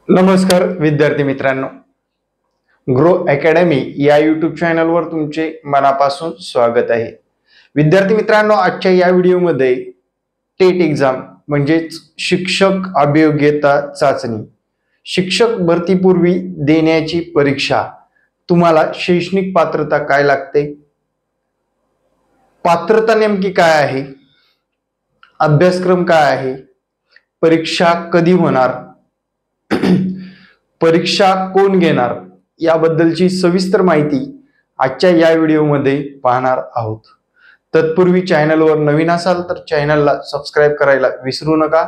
नमस्कार विद्यार्थी मित्रांनो, ग्रो अकॅडमी या यूट्यूब चॅनलवर तुमचे मनापासून स्वागत आहे। विद्यार्थी मित्रांनो, आजच्या या व्हिडिओमध्ये टेट एक्झाम म्हणजेच शिक्षक अभियोग्यता चाचणी, शिक्षक भरतीपूर्वी देण्याची परीक्षा, तुम्हाला शैक्षणिक पात्रता काय लागते, पात्रता नेमकी काय आहे, अभ्यासक्रम काय आहे, परीक्षा कधी होणार, परीक्षा कोण घेणार याबद्दलची सविस्तर माहिती आजच्या या व्हिडिओमध्ये पाहणार आहोत। तत्पूर्वी चॅनलवर नवीन असाल तर चॅनलला सबस्क्राइब करायला विसरू नका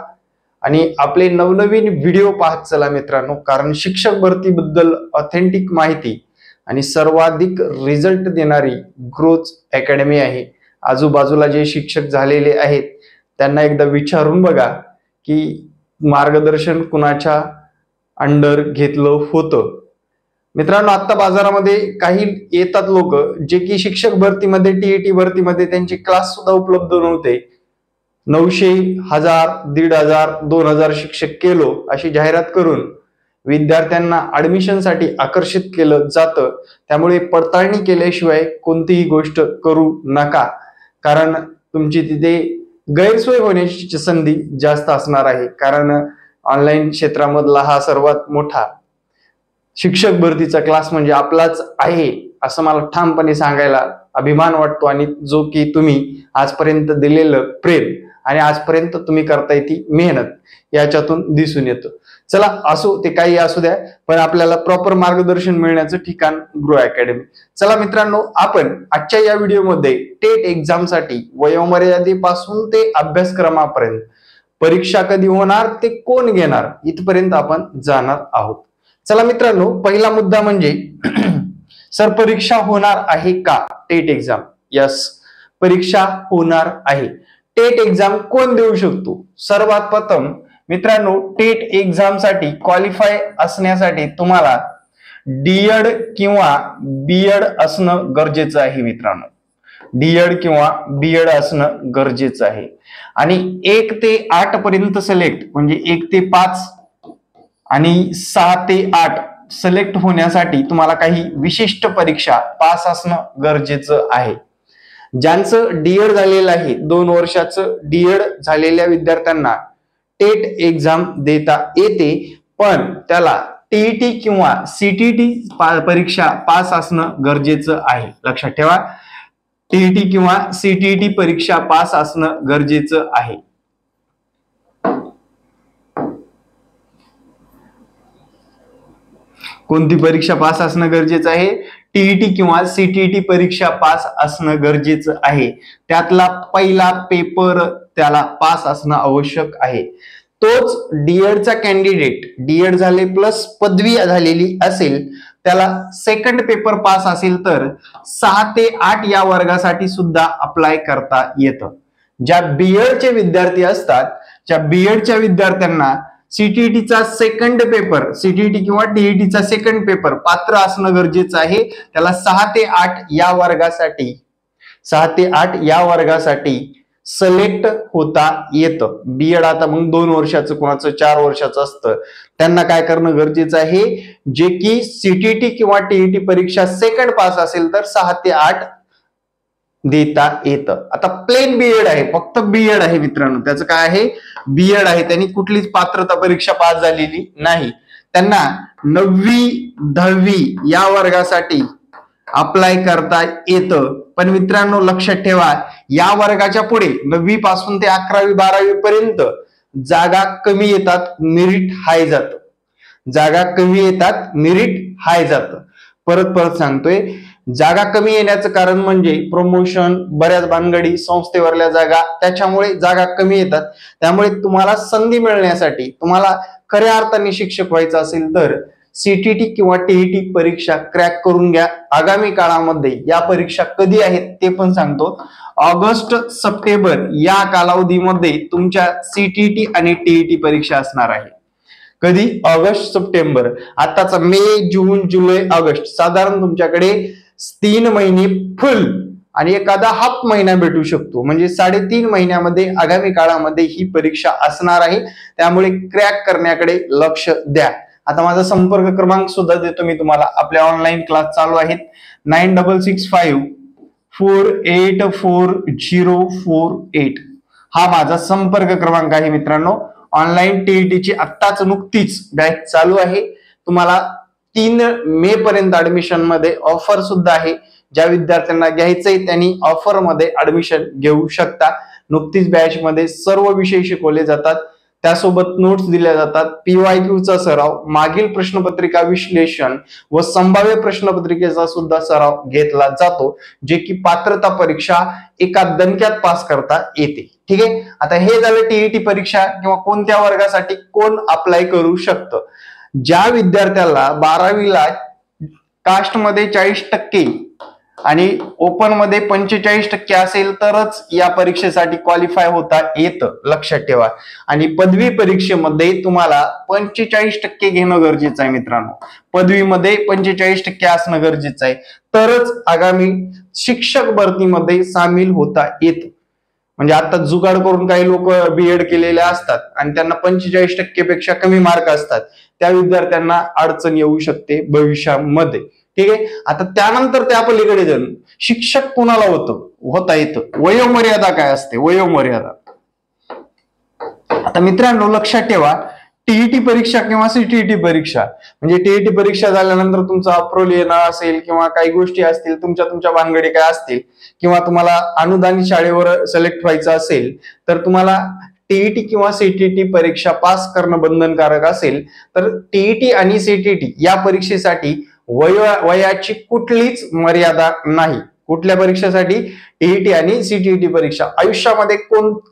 आणि आपले नवनवीन व्हिडिओ पाहत चला मित्रांनो, कारण शिक्षक भरतीबद्दल ऑथेंटिक माहिती आणि सर्वाधिक रिझल्ट देणारी ग्रोथ अकॅडमी आहे। आजूबाजूला जे शिक्षक झालेले आहेत त्यांना एकदा विचारून बघा की मार्गदर्शन कुणाच्या अंडर घेतलं होतं। मित्रांनो, आता बाजारामध्ये काही येतात लोक जे की शिक्षक भरतीमध्ये टीईटी भरतीमध्ये त्यांचे क्लास सुद्धा उपलब्ध नव्हते, 900, 1000, 1500, 2000 शिक्षक केलो अशी जाहिरात करून विद्यार्थ्यांना ऍडमिशन साठी आकर्षित केलं जातं। त्यामुळे पडताळणी केल्याशिवाय कोणतीही गोष्ट करू नका, कारण तुमची तिथे गैरसोय होण्याची संधी जास्त असणार आहे। कारण ऑनलाईन क्षेत्रामधला हा सर्वात मोठा शिक्षक भरतीचा क्लास म्हणजे आपलाच आहे असं मला ठामपणे सांगायला अभिमान वाटतो, आणि जो की तुम्ही आजपर्यंत दिलेलं प्रेम आणि आजपर्यंत तुम्ही करताय ती मेहनत याच्यातून दिसून येतं। चला, असो ते काही असू द्या, पण आपल्याला प्रॉपर मार्गदर्शन मिळण्याचं ठिकाण ग्रो अकॅडमी। चला मित्रांनो, आपण आजच्या या व्हिडिओमध्ये टेट एक्झाम साठी वयोमर्यादेपासून ते अभ्यासक्रमापर्यंत, परीक्षा कधी होणार, ते कोण घेणार, इथपर्यंत आपण जाणार आहोत। चला मित्रांनो, पहिला मुद्दा म्हणजे सर परीक्षा होणार आहे का टेट एक्झाम? यस, परीक्षा होणार आहे। टेट एक्झाम कोण देऊ शकतो? सर्वात प्रथम मित्रांनो, टेट एक्झाम साठी क्वालिफाय असण्यासाठी तुम्हाला डीएड किंवा बीएड असणं गरजेचं आहे मित्रांनो, डीएड किंवा बीएड असणं गरजेचं आहे। आणि 1 ते 8 पर्यंत सिलेक्ट म्हणजे 1 ते 5 आणि 6 ते 8 सिलेक्ट होण्यासाठी तुम्हाला काही विशिष्ट परीक्षा पास असणं गरजेचं आहे। ज्यांचं डीएड झालेलं आहे, 2 वर्षाचं डीएड झालेल्या विद्यार्थ्यांना टेट एक्झाम देता येते, पण त्याला टीईटी किंवा सीटीटी परीक्षा पास असणं गरजेचं आहे। लक्षात ठेवा, टीईटी किंवा सीटीटी परीक्षा पास असणं गरजेचं आहे। कोणती परीक्षा पास असणं गरजेचं आहे? टीईटी किंवा सीटीटी परीक्षा पास असणं गरजेचं आहे। त्यातला पहिला पेपर त्याला पास असणं आवश्यक आहे। तोच डीएडचा कॅन्डिडेट, डीएड झाले प्लस पदवी झालेली असेल, त्याला सेकंड पेपर पास असेल तर 6 ते 8 या वर्गासाठी सुद्धा अप्लाय करता येतं। ज्या बीएडचे विद्यार्थी असतात, ज्या बीएडच्या विद्यार्थ्यांना सीटीटीचा सेकंड पेपर, सीटीटी किंवा टीईटीचा सेकंड पेपर पात्र असणं गरजेचं आहे, त्याला 6 ते 8 या वर्गासाठी, 6 ते 8 या वर्गासाठी सिलेक्ट होता येतं। बीएड आता मग 2 वर्षाचं, कोणाचं 4 वर्षाचं असतं, त्यांना काय करणं गरजेचं आहे, जे की सीटीटी किंवा टीईटी परीक्षा सेकंड पास असेल तर 6 ते 8 देता येतं। आता प्लेन बीएड आहे, फक्त बीएड आहे मित्रांनो, त्याचं काय आहे, बीएड आहे, त्यांनी कुठलीच पात्रता परीक्षा पास झालेली नाही, त्यांना 9वी 10वी या वर्गासाठी अप्लाय करता येतं। पण मित्रांनो लक्षात ठेवा, या वर्गाच्या पुढे 9वी पासून ते 11वी 12वी पर्यंत जागा कमी येतात, मेरिट हाय जातं, जागा कमी येतात, मेरिट हाय जातं। परत सांगतोय, जागा कमी येण्याचं कारण म्हणजे प्रमोशन, बऱ्याच भानगडी, संस्थेवरल्या जागा, त्याच्यामुळे जागा कमी येतात। त्यामुळे तुम्हाला संधी मिळण्यासाठी, तुम्हाला खऱ्या अर्थाने शिक्षक व्हायचं असेल तर सीटीटी किंवा टीईटी परीक्षा क्रॅक करून घ्या। आगामी काळामध्ये या परीक्षा कधी आहेत ते पण सांगतो, ऑगस्ट सप्टेंबर या कालावधीमध्ये तुमच्या सीटीटी आणि टीईटी परीक्षा असणार आहे। कधी? August September. आताचा मे जून जुलै ऑगस्ट, साधारण तुमच्याकडे 3 महिने फुल आणि एखादा हाफ महिना भेटू शकतो, म्हणजे 3.5 महिन्यामध्ये आगामी काळामध्ये ही परीक्षा असणार आहे। त्यामुळे क्रॅक करण्याकडे लक्ष द्या। आता माझा संपर्क क्रमांक सुद्धा देतो मी तुम्हाला. आपल्या ऑनलाईन क्लास चालू आहेत. 9665484048 हा माझा संपर्क क्रमांक आहे मित्रांनो. ऑनलाईन टीईटीची आत्ताच नुकतीच बॅच चालू आहे. तुम्हाला 3 मे पर्यंत ऍडमिशन मध्ये ऑफर सुद्धा आहे. ज्या विद्यार्थ्यांना घ्यायचंय त्यांनी ऑफर मध्ये ऍडमिशन घेऊ शकता. नुकतीच बॅच मध्ये सर्व विषय शिकवले जातात, त्यासोबत नोट्स दिल्या जातात, PYQ सराव, मागील प्रश्नपत्रिका विश्लेषण व संभाव्य प्रश्नपत्रिकेचा सुद्धा सराव घेतला जातो, जे की पात्रता परीक्षा एका दणक्यात पास करता येते. ठीक आहे. आता हे झालं टीईटी परीक्षा किंवा कोणत्या वर्गासाठी कोण अप्लाय करू शकतं. ज्या विद्यार्थ्याला 12वीला कास्ट मध्ये 40% आणि ओपन मध्ये 45% असेल तरच या परीक्षेसाठी क्वालिफाय होता येतं, लक्षात ठेवा. आणि पदवी परीक्षेमध्ये तुम्हाला 45% घेणं गरजेचं आहे मित्रांनो. पदवीमध्ये 45% असणं गरजेचं आहे, तरच आगामी शिक्षक भरतीमध्ये सामील होता येतं. म्हणजे आता जुगाड करून काही लोक बीएड केलेले असतात आणि त्यांना 45% पेक्षा कमी मार्क असतात, त्या विद्यार्थ्यांना अडचण येऊ शकते भविष्यामध्ये. ठीक आहे. आता त्यानंतर त्या पलीकडे जाऊन शिक्षक कुणाला होता येतं, वयोमर्यादा काय असते, वयोमर्यादा. आता मित्रांनो लक्षात ठेवा, टीईटी परीक्षा किंवा सीटीईटी परीक्षा म्हणजे टीईटी परीक्षा झाल्यानंतर तुमचा अप्रूव्हल येणार असेल किंवा काही गोष्टी असतील, तुमच्या भानगडी काय असतील, किंवा तुम्हाला अनुदानित शाळेवर सिलेक्ट व्हायचं असेल तर तुम्हाला टीईटी किंवा सीटीईटी परीक्षा पास करणं बंधनकारक असेल, तर टीईटी आणि सीटीईटी या परीक्षेसाठी वयाची कुठलीच मर्यादा नाही. कुठल्या परीक्षेसाठी? टीईटी आणि सीटीईटी परीक्षा आयुष्यामध्ये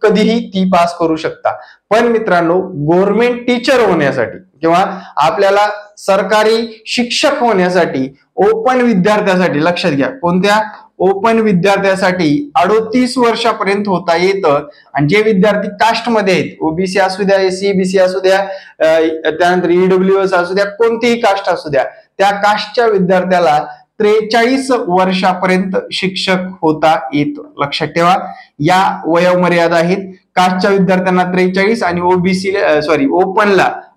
कधीही ती पास करू शकता. पण मित्रांनो, गव्हर्नमेंट टीचर होण्यासाठी किंवा आपल्याला सरकारी शिक्षक होण्यासाठी ओपन विद्यार्थ्यासाठी, लक्षात घ्या, कोणत्या? ओपन विद्यार्थ्यासाठी 38 वर्षापर्यंत होता येतं. आणि जे विद्यार्थी कास्ट मध्ये आहेत, ओबीसी असू द्या, एससी बीसी असू द्या, त्यानंतर ईडब्ल्यूएस असू द्या, कोणतीही कास्ट असू द्या, त्या कास्टच्या विद्यार्थ्याला 43 वर्षापर्यंत शिक्षक होता येतं. लक्षात ठेवा, या वयोमर्यादा आहेत. कास्टच्या विद्यार्थ्यांना 43 आणि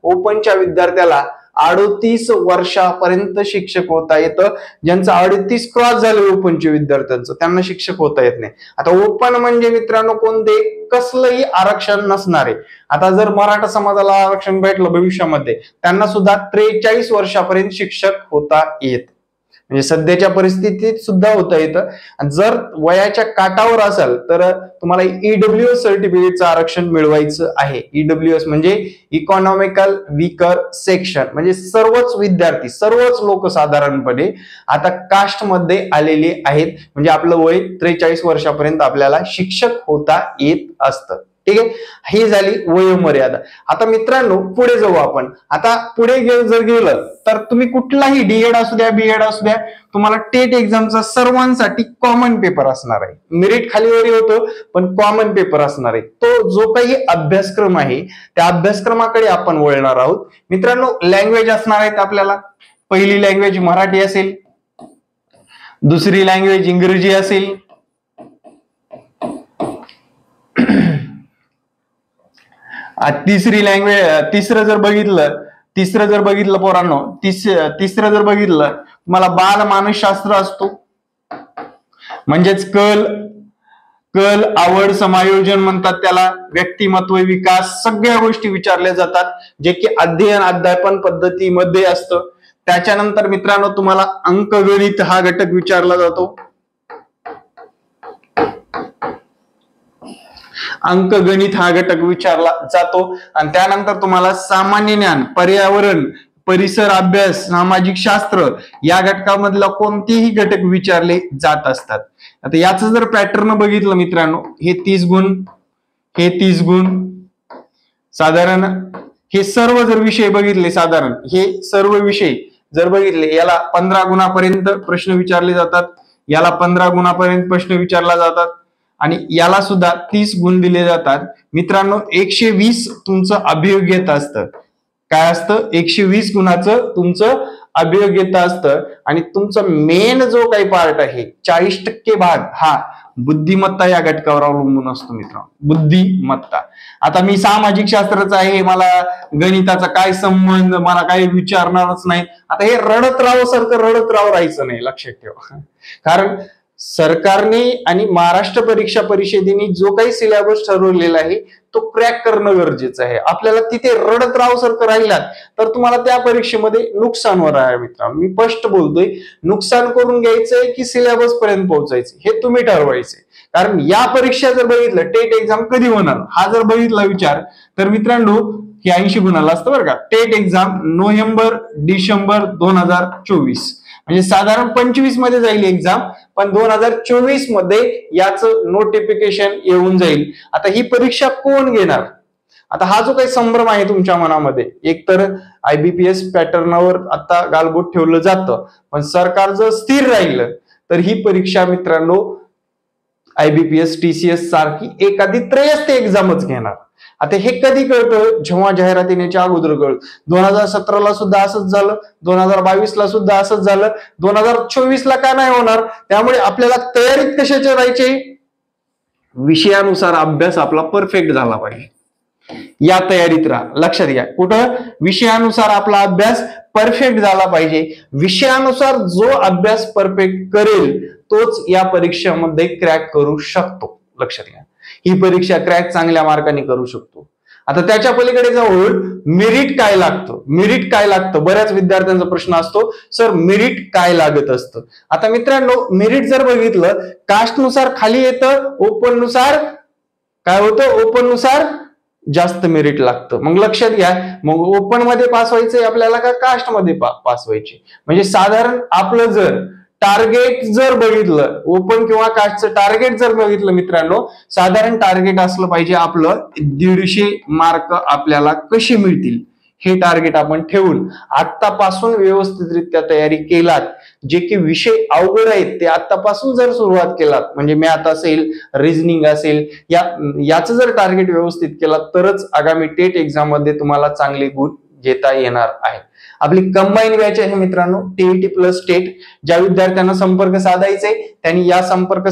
ओपनच्या विद्यार्थ्याला 38 वर्षापर्यंत शिक्षक होता येतं. ज्यांचं 38 क्रॉस झालं ओपनच्या विद्यार्थ्यांचं, त्यांना शिक्षक होता येत नाही. आता ओपन म्हणजे मित्रांनो कोणते? कसलंही आरक्षण नसणारे. आता जर मराठा समाजाला आरक्षण भेटलं भविष्यामध्ये, त्यांना सुद्धा 43 वर्षापर्यंत शिक्षक होता येत. म्हणजे सध्याच्या परिस्थितीत सुद्धा होता येतं. जर वयाच्या काठावर असाल तर तुम्हाला ईडब्ल्यूएस सर्टिफिकेटचं आरक्षण मिळवायचं आहे. ईडब्ल्यूएस म्हणजे इकॉनॉमिकल वीकर सेक्शन, म्हणजे सर्वच विद्यार्थी, सर्वच लोक साधारणपणे आता कास्ट मध्ये आलेले आहेत. म्हणजे आपलं वय 43 वर्षापर्यंत आपल्याला शिक्षक होता येत असतं. ठीक आहे. ही झाली वयोमर्यादा. आता मित्रांनो पुढे जाऊ आपण. आता पुढे जर गेलं तर तुम्ही कुठलाही डीएड असू द्या, बीएड असू द्या, तुम्हाला टेट एक्झामचा सर्वांसाठी कॉमन पेपर असणार आहे. मेरिट खालीवरी होतं पण कॉमन पेपर असणार आहे. तो जो काही अभ्यासक्रम आहे त्या अभ्यासक्रमाकडे आपण वळणार आहोत. मित्रांनो, लँग्वेज असणार आहेत आपल्याला. पहिली लँग्वेज मराठी असेल, दुसरी लँग्वेज इंग्रजी असेल, तिसरं जर बघितलं पोरांनो, तिसरं जर बघितलं, तुम्हाला बाल मानसशास्त्र असतो. म्हणजेच कल आवड समायोजन म्हणतात त्याला, व्यक्तिमत्व विकास, सगळ्या गोष्टी विचारल्या जातात, जे की अध्यापन पद्धतीमध्ये असतं. त्याच्यानंतर मित्रांनो तुम्हाला अंकगणित हा घटक विचारला जातो. अंकगणित हा घटक विचारला जातो. आणि त्यानंतर तुम्हाला सामान्य ज्ञान, पर्यावरण, परिसर अभ्यास, सामाजिक शास्त्र या घटकामधला कोणतेही घटक विचारले जात असतात. आता याचं जर पॅटर्न बघितलं मित्रांनो, हे 30 गुण, हे 30 गुण, साधारण हे सर्व जर विषय बघितले, साधारण हे सर्व विषय जर बघितले, याला 15 गुणापर्यंत प्रश्न विचारले जातात, याला 15 गुणापर्यंत प्रश्न विचारला जातात, आणि याला सुद्धा 30 गुण दिले जातात. मित्रांनो 120 तुमचं अभियोग्यता असतं. काय असतं? 120 गुणाचं तुमचं अभियोग्यता असतं. आणि तुमचं मेन जो काही पार्ट आहे 40% भाग, हा बुद्धिमत्ता या घटकावर अवलंबून असतो मित्रांनो, बुद्धिमत्ता. आता मी सामाजिक शास्त्राचा आहे, मला गणिताचा काय संबंध, मला काही विचारणारच नाही. आता हे रडत राहावं सारखं रडत राहायचं नाही, लक्षात ठेवा. कारण सरकारने आणि महाराष्ट्र परीक्षा परिषदेने जो काही सिलेबस ठरवलेला आहे तो क्रॅक करणं गरजेचं आहे. आपल्याला तिथे रडत राहावसारखं राहिलात तर तुम्हाला त्या परीक्षेमध्ये नुकसान होणार आहे मित्रांनो. मी स्पष्ट बोलतोय, नुकसान करून घ्यायचंय की सिलेबस पर्यंत पोहोचायचं हे तुम्ही ठरवायचंय. कारण या परीक्षा जर बघितलं, टेट एक्झाम कधी होणार हा जर बघितला विचार, तर मित्रांनो हे 80 गुणाला असतं बरं का. टेट एक्झाम नोव्हेंबर डिसेंबर 2024, म्हणजे साधारण 25 मध्ये जाईल एक्झाम, पण 2024 मध्ये याचं नोटिफिकेशन येऊन जाईल. आता ही परीक्षा कोण घेणार? आता हा जो काही संभ्रम आहे तुमच्या मनामध्ये, एक तर IBPS पॅटर्नवर आता गालबोट ठेवलं जातं, पण सरकार जर स्थिर राहिलं तर ही परीक्षा मित्रांनो IBPS TCS सारखी एखादी त्रयस्थ एक्झामच घेणार. आता हे कधी कळतं? जेव्हा जाहिरात येण्याच्या अगोदर कळतं. 2017 सुद्धा असंच झालं, 2022 सुद्धा असंच झालं, 2024 का नाही होणार? त्यामुळे आपल्याला तयारीत कशाचे राहायचे? विषयानुसार अभ्यास आपला परफेक्ट झाला पाहिजे. या तयारीत राहा, लक्षात घ्या. कुठं? विषयानुसार आपला अभ्यास परफेक्ट झाला पाहिजे. विषयानुसार जो अभ्यास परफेक्ट करेल तोच या परीक्षेमध्ये क्रॅक करू शकतो, लक्षात घ्या. ही परीक्षा क्रॅक चांगल्या मार्काने करू शकतो. आता त्याच्या पलीकडे जाऊन मेरिट काय लागतं? मेरिट काय लागतं? बऱ्याच विद्यार्थ्यांचा प्रश्न असतो, सर मेरिट काय लागत असतं? आता मित्रांनो मेरिट जर बघितलं, कास्ट नुसार खाली येतं, ओपन नुसार काय होतं? ओपन नुसार जास्त मेरिट लागतं. मग लक्षात घ्या, मग ओपन मध्ये पास व्हायचंय आपल्याला का कास्ट मध्ये पास व्हायचे? म्हणजे साधारण आपलं जर टार्गेट जर बघितलं, ओपन किंवा कास्टचं टार्गेट जर बघितलं मित्रांनो, साधारण टार्गेट असलं पाहिजे आपलं 150 मार्क आपल्याला कसे मिळतील हे टार्गेट आपण ठेवून आतापासून व्यवस्थितरित्या तयारी केलात. जे की विषय अवघड आहेत ते आतापासून जर सुरुवात केलात, म्हणजे मॅथ असेल, रिझनिंग असेल, याचं जर टार्गेट व्यवस्थित केलात तरच आगामी टेट एक्झाम मध्ये तुम्हाला चांगले गुण घेता येणार आहे. आपली कंबाईन बॅच आहे मित्रांनो, TET प्लस टेट. ज्या विद्यार्थ्यांना संपर्क साधायचे त्यांनी या संपर्क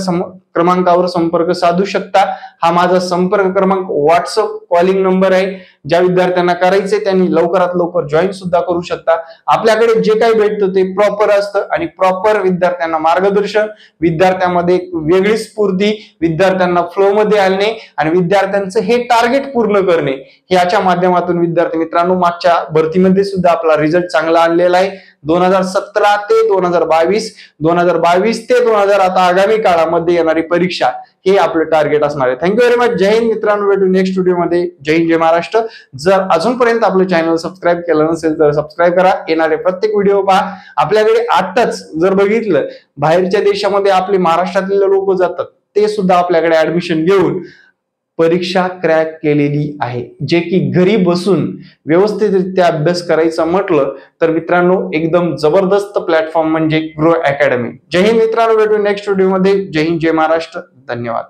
क्रमांकावर संपर्क साधू शकता. हा माझा संपर्क क्रमांक व्हॉट्सअप कॉलिंग नंबर आहे. ज्या विद्यार्थ्यांना करायचे त्यांनी लवकरात लवकर जॉईन सुद्धा करू शकता. आपल्याकडे जे काही भेटतं ते प्रॉपर असतं आणि प्रॉपर विद्यार्थ्यांना मार्गदर्शन, विद्यार्थ्यांमध्ये वेगळी स्फूर्ती, विद्यार्थ्यांना फ्लो मध्ये आणणे आणि विद्यार्थ्यांचं हे टार्गेट पूर्ण करणे, याच्या माध्यमातून विद्यार्थी मित्रांनो मागच्या भरतीमध्ये सुद्धा आपला रिझल्ट चांगला आणलेला आहे. 2017 ते 2022, 2022 ते 2000 आता आगामी काळामध्ये येणारी परीक्षा हे आपलं टार्गेट असणार आहे. Thank you very much. जय हिंद मित्रांनो, भेटू नेक्स्ट व्हिडिओमध्ये. जय हिंद, जय महाराष्ट्र. जर अजूनपर्यंत आपलं चॅनल सबस्क्राईब केलं नसेल तर सबस्क्राईब करा. येणारे प्रत्येक व्हिडिओ पहा. आपल्याकडे आताच जर बघितलं, बाहेरच्या देशामध्ये आपले महाराष्ट्रातले लोक जातात, ते सुद्धा आपल्याकडे ऍडमिशन घेऊन परीक्षा क्रॅक केलेली आहे. जे की घरी बसून व्यवस्थितरित्या अभ्यास करायचा म्हटलं तर मित्रांनो एकदम जबरदस्त प्लॅटफॉर्म म्हणजे ग्रो अकॅडमी. जय हिंद मित्रांनो, भेटू नेक्स्ट व्हिडिओमध्ये. जय हिंद, जय महाराष्ट्र. धन्यवाद.